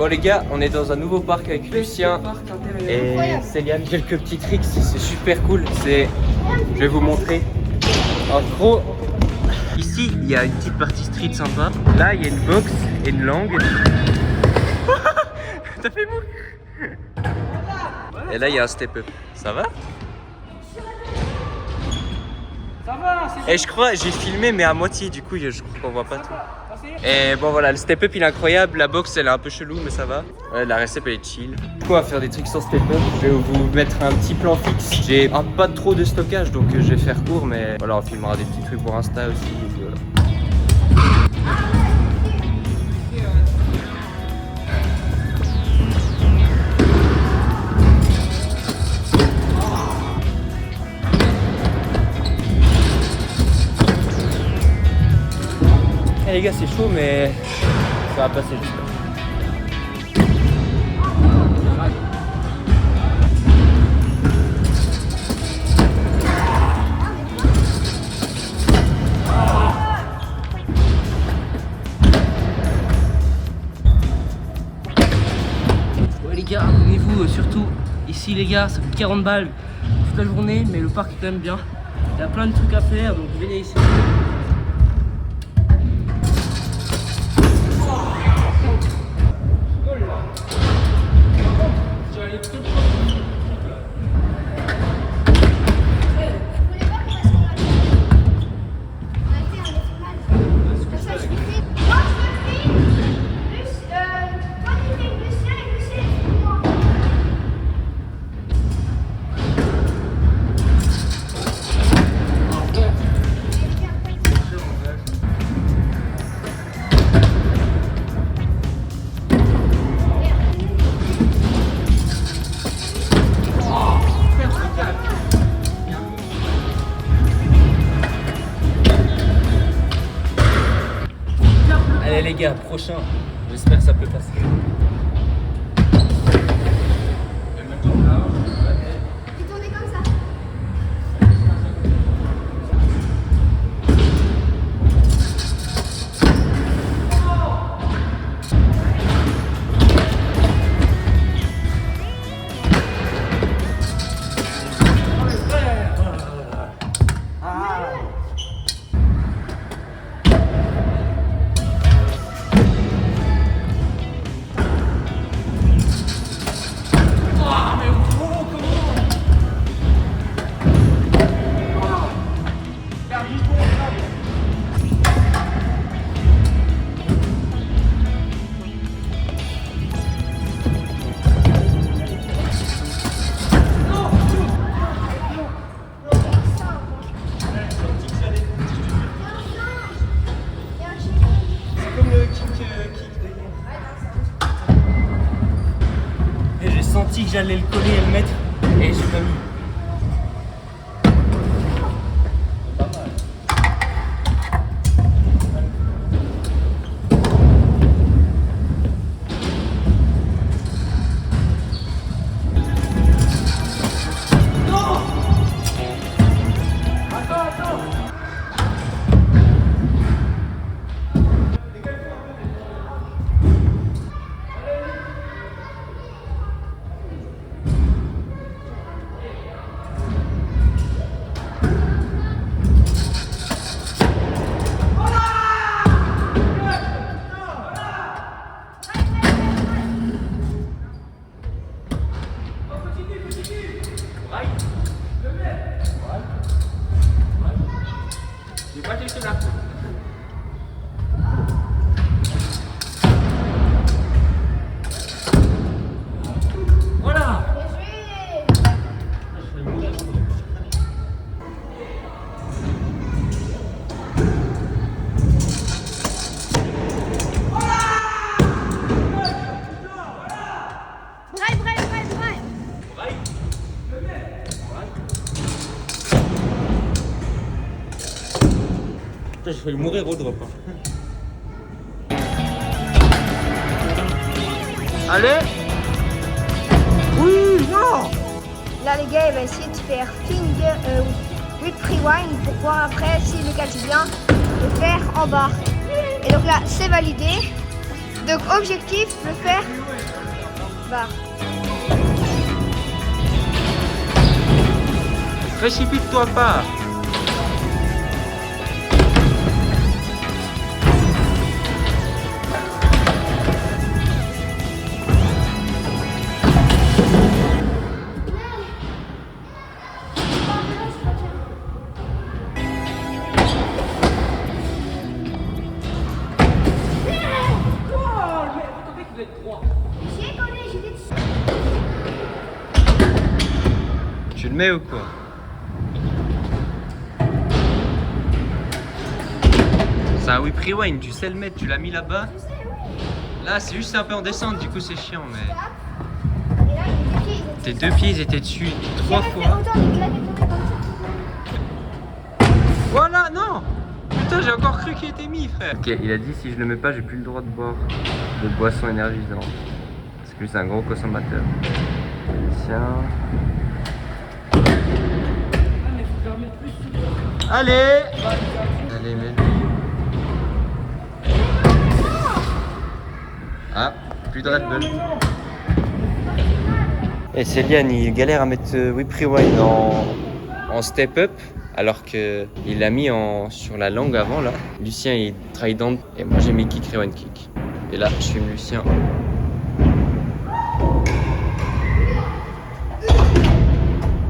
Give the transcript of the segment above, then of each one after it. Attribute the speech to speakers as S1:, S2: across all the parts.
S1: Bon les gars, on est dans un nouveau parc avec Lucien et Céliane. Quelques petits tricks, c'est super cool. Je vais vous montrer. En gros, ici il y a une petite partie street sympa. Là il y a une box et une langue. T'as fait mourir. Et là il y a un step-up. Ça va?
S2: Ça va,
S1: et je crois, j'ai filmé mais à moitié, du coup je crois qu'on voit pas tout. Et bon voilà, le step-up il est incroyable, la box elle est un peu chelou mais ça va. Ouais, la recette elle est chill. Du coup on va faire des trucs sur step-up, je vais vous mettre un petit plan fixe. J'ai pas trop de stockage donc je vais faire court mais voilà on filmera des petits trucs pour Insta aussi. Et puis, voilà. Les gars c'est chaud mais ça va passer j'espère.
S2: Ouais les gars, abonnez-vous surtout ici les gars, ça coûte 40 balles toute la journée mais le parc est quand même bien. Il y a plein de trucs à faire donc venez ici.
S1: Allez les gars, prochain, j'espère que ça peut passer.
S3: Tu tournais comme ça.
S1: Et j'ai senti que j'allais le coller et le mettre et j'ai pas mis.
S2: Voilà.
S3: Drive.
S1: Putain, je vais mourir au drop. Allez. Oui, non.
S3: Là, les gars, il va essayer de faire finger with rewind pour voir après si le catch est bien le faire en bas. Et donc là, c'est validé. Donc, objectif, le faire barre.
S1: Précipite-toi pas. Tu le mets ou quoi? C'est un whip rewind, tu sais le mettre, tu l'as mis là-bas. Là c'est juste un peu en descente, du coup c'est chiant mais...
S3: Et là, les deux pieds, ils étaient...
S1: Tes deux pieds ils étaient dessus 3
S3: J'avais fait
S1: fois.
S3: autant de claques et tourner comme ça.
S1: Voilà, non! Putain, j'ai encore cru qu'il était mis, frère. Ok, il a dit si je le mets pas, j'ai plus le droit de boire de boisson énergisante. Parce que lui, c'est un gros consommateur. Tiens. Allez! Allez, mets-le. Ah, plus de Red Bull. Et Céliane, il galère à mettre Whip Rewind en step-up. Alors qu'il l'a mis sur la langue avant là. Lucien il try down et moi j'ai mis kick rewind kick. Et là je filme Lucien.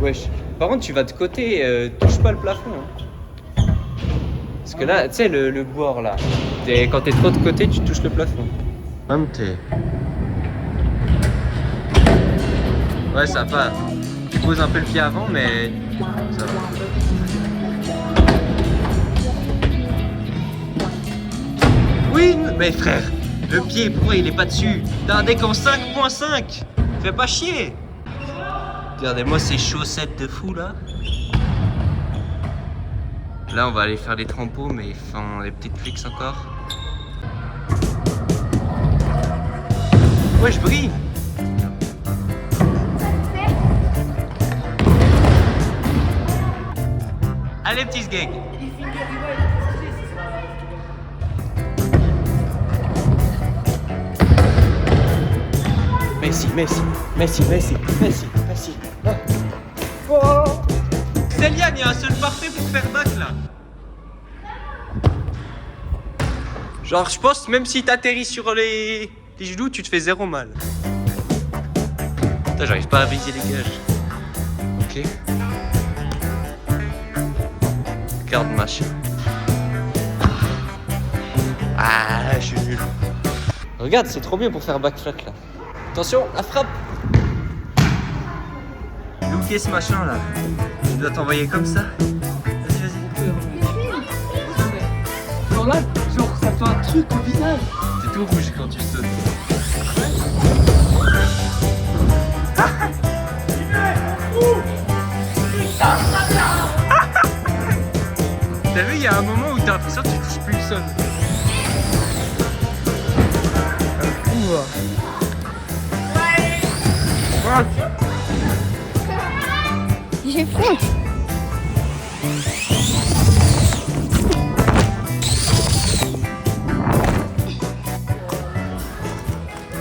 S1: Wesh. Par contre tu vas de côté, touche pas le plafond. Hein. Parce que là, tu sais le bord là. Quand t'es trop de côté tu touches le plafond. Ouais ça va. Tu poses un peu le pied avant mais ça va. Oui, mais frère, le pied, pourquoi il est pas dessus? T'as un deck en 5.5. Fais pas chier. Regardez-moi ces chaussettes de fou là. Là, on va aller faire des trampos, mais ils font des petites flicks encore. Ouais, je brille. Allez, petit gang. Messi. Oh. Céliane, il y a un seul parfait pour faire back là. Genre, je pense même si t'atterris sur les genoux, tu te fais zéro mal. Putain, j'arrive pas à viser les gages. Ok. Garde machin. Ah, je suis nul. Regarde, c'est trop bien pour faire back flat là. Attention, la frappe. Looker ce machin là. Je dois t'envoyer comme ça. Vas-y.
S2: Genre là, genre ça fait un truc au visage.
S1: T'es tout rouge quand tu sautes. T'as vu, il y a un moment où t'as l'impression que tu touches plus le sol.
S3: J'ai faim.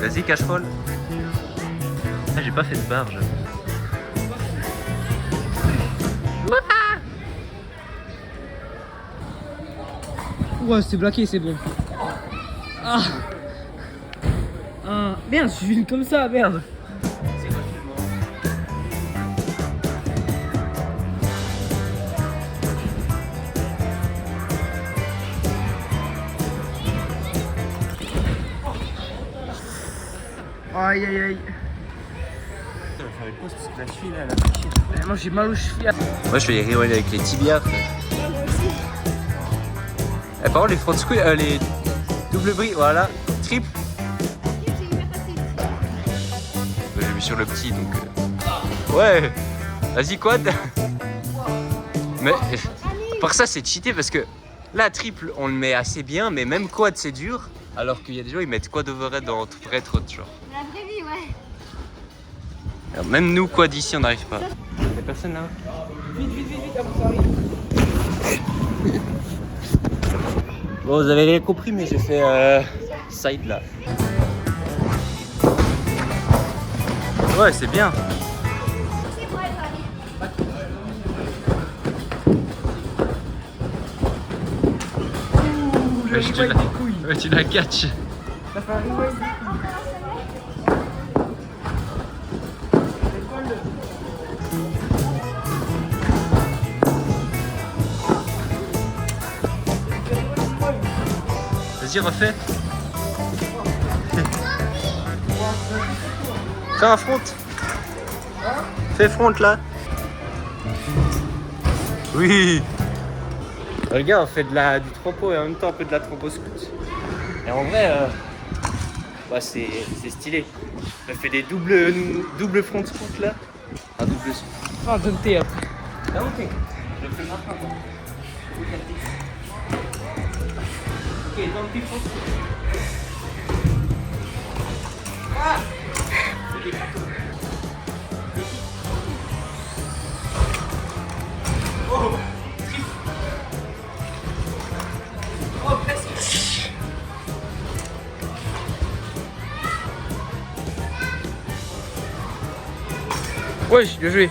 S1: Vas-y, cache-folle. Ah, j'ai pas fait de barre, j'avoue.
S2: Ouais, c'est blaqué, c'est bon. Ah. Ah. Merde, je suis comme ça, merde. Aïe aïe aïe.
S1: On va faire une pause parce que la cheville là, elle a fait chier.
S2: Moi j'ai mal aux chevilles.
S1: Moi je fais les rewind avec les tibias.
S3: Moi aussi.
S1: Et par contre les front squeeze, les double bris, voilà, triple.
S3: C'est hyper facile.
S1: J'ai mis sur le petit donc. Ouais, vas-y quad. Mais par ça c'est cheaté parce que là triple on le met assez bien, mais même quad c'est dur. Alors qu'il y a des gens ils mettent quad overhead dans vrai trop de genre.
S3: La vraie vie, ouais.
S1: Alors, même nous quad ici on n'arrive pas. Y'a personne là?
S2: Vite, avant que ça arrive.
S1: Bon vous avez rien compris mais j'ai fait side là. Ouais, c'est bien. Ouais, tu la catches. Vas-y, refais. Fais un front. Fais front là. Oui. Regarde, on fait du trompeau et en même temps un peu de la trompeau scout. Et en vrai, bah c'est stylé. On fait des double front scout là. Un double scout.
S2: Ah, donne thé après.
S1: Ah, ok. Je le fais maintenant. Ok, dans le petit front scout. Ah. Oh. Oh, presque.
S2: Wesh, bien joué.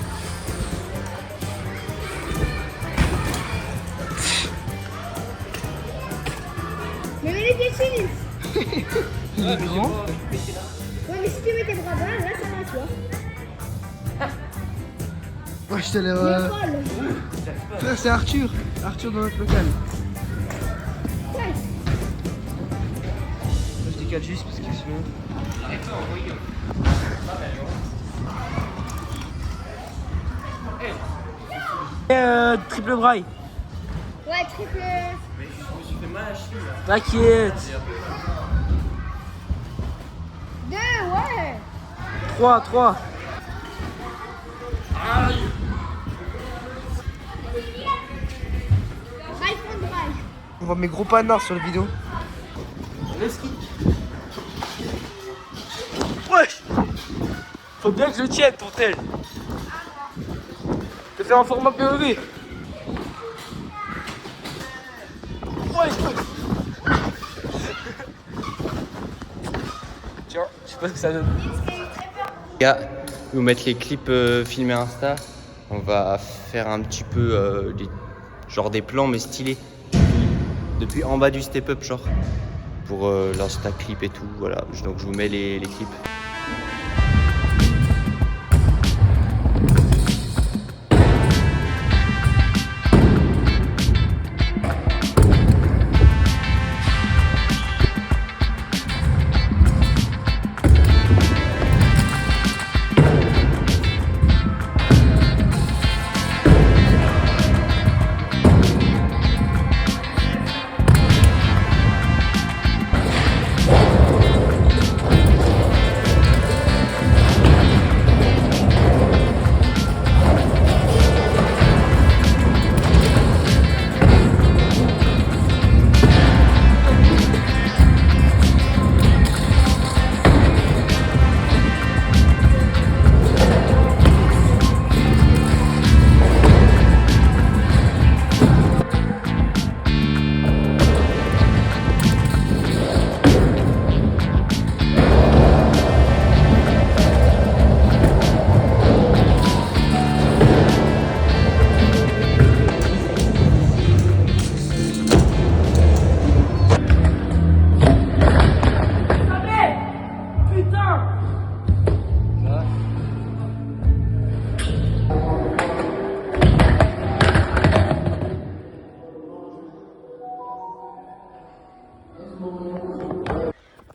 S3: Mais mets les pieds dessus.
S2: Il est grand.
S3: Ouais, mais si tu mets tes bras bas, là ça va, tu vois.
S4: Wesh, t'as l'air.
S3: Il est folle.
S4: Frère, c'est Arthur. Arthur dans notre local.
S3: Ouais.
S4: Je décale juste parce que sinon.
S2: Triple braille.
S3: Ouais, triple.
S1: Mais je me suis fait mal à la cheville là.
S2: T'inquiète.
S3: 2, ouais.
S2: 3.
S3: Braille front braille.
S4: On voit mes gros panards sur la vidéo.
S2: Le ski. Wesh. Faut bien que je le tienne ton tel. Je vais faire un format POV. Wesh. Tiens, je sais pas ce que ça donne.
S1: Les gars, nous mettre les clips filmés Insta. On va faire un petit peu genre des plans mais stylés. Depuis en bas du step-up genre. Pour l'Insta clip et tout. Voilà, donc je vous mets les clips.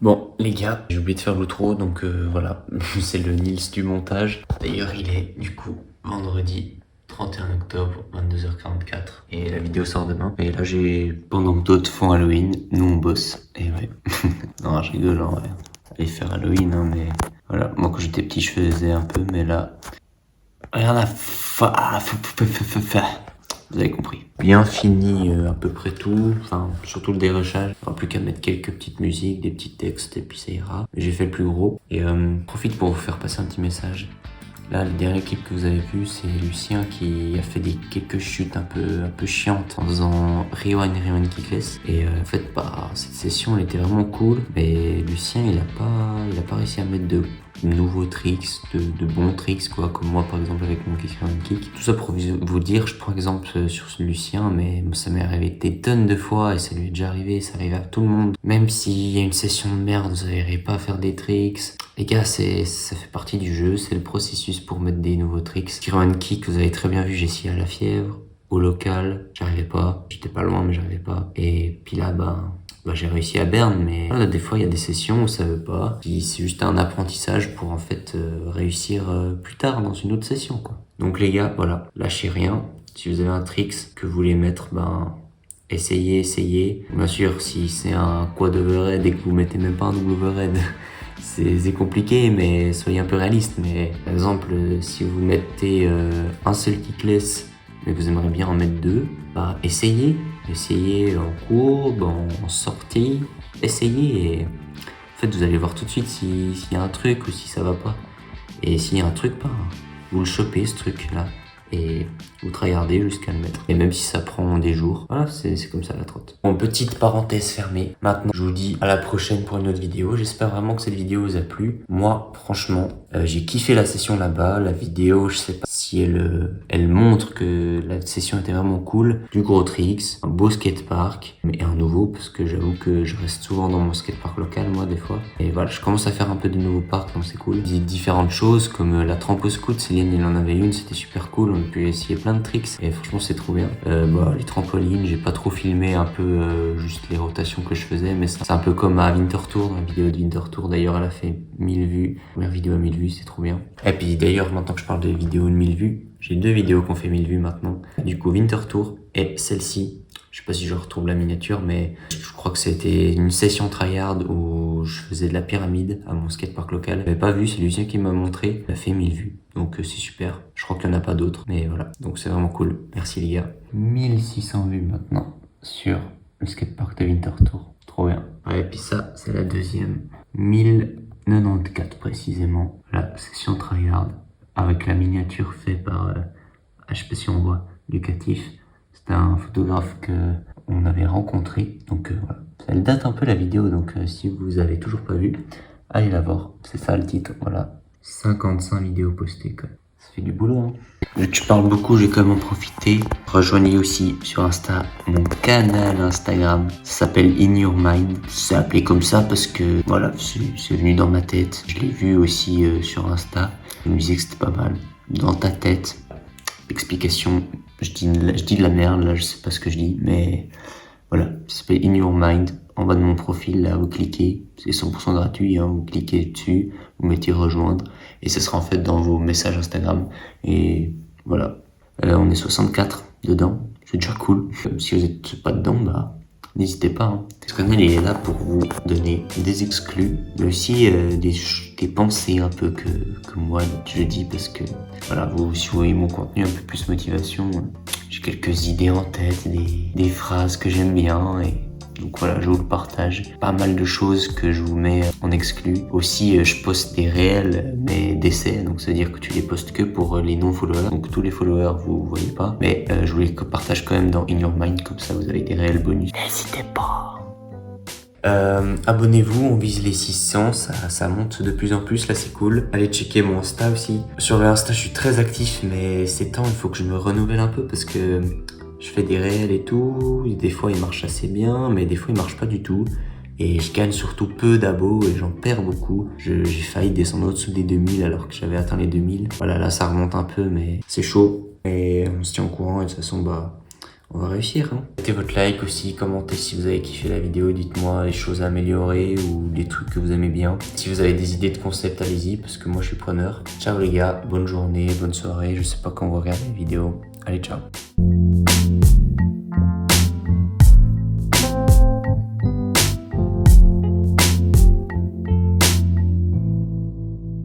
S1: Bon les gars, j'ai oublié de faire l'outro donc voilà, c'est le Nils du montage. D'ailleurs il est du coup vendredi 31 octobre 22h44 et la vidéo sort demain. Et là j'ai, pendant que d'autres font Halloween, nous on bosse. Et ouais, non je rigole en vrai. Aller faire Halloween hein, mais voilà, moi quand j'étais petit je faisais un peu mais là, rien à vous avez compris. Bien fini à peu près tout, enfin surtout le dérochage. Il n'y aura plus qu'à mettre quelques petites musiques, des petits textes et puis ça ira. J'ai fait le plus gros et profite pour vous faire passer un petit message. Là, le dernier clip que vous avez vu, c'est Lucien qui a fait quelques chutes un peu chiantes en faisant Rewind Kickless. Et en fait, bah, cette session elle était vraiment cool, mais Lucien il a pas réussi à mettre de
S5: nouveaux tricks, de bons tricks, quoi, comme moi par exemple avec mon kick and kick. Tout ça pour vous dire, je prends exemple sur Lucien, mais ça m'est arrivé des tonnes de fois et ça lui est déjà arrivé, ça arrive à tout le monde. Même s'il y a une session de merde, vous n'arriverez pas à faire des tricks. Les gars, ça fait partie du jeu, c'est le processus pour mettre des nouveaux tricks. Kick and kick, vous avez très bien vu, j'ai essayé à la fièvre, au local, j'arrivais pas, j'étais pas loin mais j'arrivais pas. Et puis là, j'ai réussi à Berne, mais là, des fois il y a des sessions où ça veut pas. Puis c'est juste un apprentissage pour en fait réussir plus tard dans une autre session, quoi. Donc les gars, voilà, lâchez rien. Si vous avez un tricks que vous voulez mettre, essayez. Bien sûr, si c'est un quad overhead et que vous mettez même pas un double overhead, c'est compliqué, mais soyez un peu réaliste. Mais par exemple, si vous mettez un seul kickless, mais vous aimeriez bien en mettre deux, essayez en courbe, en sortie, essayez et en fait vous allez voir tout de suite s'il y a un truc ou si ça va pas. Et s'il y a un truc, vous le chopez ce truc là et vous tryhardez jusqu'à le mettre. Et même si ça prend des jours, voilà, c'est comme ça la trotte. Bon, petite parenthèse fermée. Maintenant, je vous dis à la prochaine pour une autre vidéo. J'espère vraiment que cette vidéo vous a plu. Moi, franchement, j'ai kiffé la session là-bas. La vidéo, je sais pas si elle montre que la session était vraiment cool. Du gros tricks, un beau skatepark, mais un nouveau, parce que j'avoue que je reste souvent dans mon skatepark local, moi, des fois. Et voilà, je commence à faire un peu de nouveaux parcs, donc c'est cool. Différentes choses, comme la tramp au scoot. Céline, il en avait une, c'était super cool. On a pu essayer plein de tricks et franchement c'est trop bien. Les trampolines, j'ai pas trop filmé un peu juste les rotations que je faisais, mais c'est un peu comme à Winter Tour, dans la vidéo de Winter Tour d'ailleurs, elle a fait 1000 vues. Première vidéo à 1000 vues, c'est trop bien. Et puis d'ailleurs, maintenant que je parle de vidéos de 1000 vues, j'ai 2 vidéos qui ont fait 1000 vues maintenant. Du coup, Winter Tour et celle-ci. Je sais pas si je retrouve la miniature, mais je crois que c'était une session tryhard où je faisais de la pyramide à mon skatepark local. J'avais pas vu, c'est Lucien qui m'a montré. Il a fait 1000 vues, donc c'est super. Je crois qu'il y en a pas d'autres, mais voilà. Donc c'est vraiment cool. Merci les gars. 1600 vues maintenant sur le skatepark de Winter Tour. Trop bien. Ouais, et puis ça, c'est la deuxième. 1094 précisément. La session tryhard avec la miniature faite par, je sais pas si on voit, Ducatif. C'était un photographe qu'on avait rencontré, donc voilà. Elle date un peu la vidéo, donc si vous avez toujours pas vu, allez la voir. C'est ça le titre, voilà. 55 vidéos postées, quoi. Ça fait du boulot, hein. Vu que je parle beaucoup, j'ai quand même en profité. Rejoignez aussi sur Insta mon canal Instagram. Ça s'appelle In Your Mind. C'est appelé comme ça parce que voilà, c'est venu dans ma tête. Je l'ai vu aussi sur Insta. Je me disais que c'était pas mal. Dans ta tête. Explication. Je dis de la merde, là, je sais pas ce que je dis, mais voilà, ça s'appelle In Your Mind. En bas de mon profil, là, vous cliquez, c'est 100% gratuit, hein, vous cliquez dessus, vous mettez rejoindre, et ça sera en fait dans vos messages Instagram, et voilà. On est 64 dedans, c'est déjà cool. Si vous êtes pas dedans, n'hésitez pas, hein. Ce canal il est là pour vous donner des exclus, mais aussi des pensées un peu que moi je dis, parce que voilà, si vous voyez mon contenu un peu plus motivation, j'ai quelques idées en tête, des phrases que j'aime bien, et donc voilà, je vous le partage. Pas mal de choses que je vous mets en exclu. Aussi, je poste des réels, mais d'essais, donc ça veut dire que tu les postes que pour les non-followers. Donc tous les followers, vous voyez pas, mais je vous les partage quand même dans In Your Mind, comme ça vous avez des réels bonus. N'hésitez pas. Abonnez-vous, on vise les 600, ça monte de plus en plus, là c'est cool. Allez checker mon Insta aussi. Sur le Insta, je suis très actif, mais c'est temps, il faut que je me renouvelle un peu parce que je fais des réels et tout. Des fois, ils marchent assez bien, mais des fois, ils marchent pas du tout. Et je gagne surtout peu d'abos et j'en perds beaucoup. J'ai failli descendre au-dessous des 2000 alors que j'avais atteint les 2000. Voilà, là ça remonte un peu, mais c'est chaud. Et on se tient au courant et de toute façon, on va réussir, hein. Mettez votre like aussi, commentez si vous avez kiffé la vidéo, dites-moi les choses à améliorer ou des trucs que vous aimez bien. Si vous avez des idées de concept, allez-y, parce que moi je suis preneur. Ciao les gars, bonne journée, bonne soirée, je sais pas quand vous regardez la vidéo. Allez, ciao.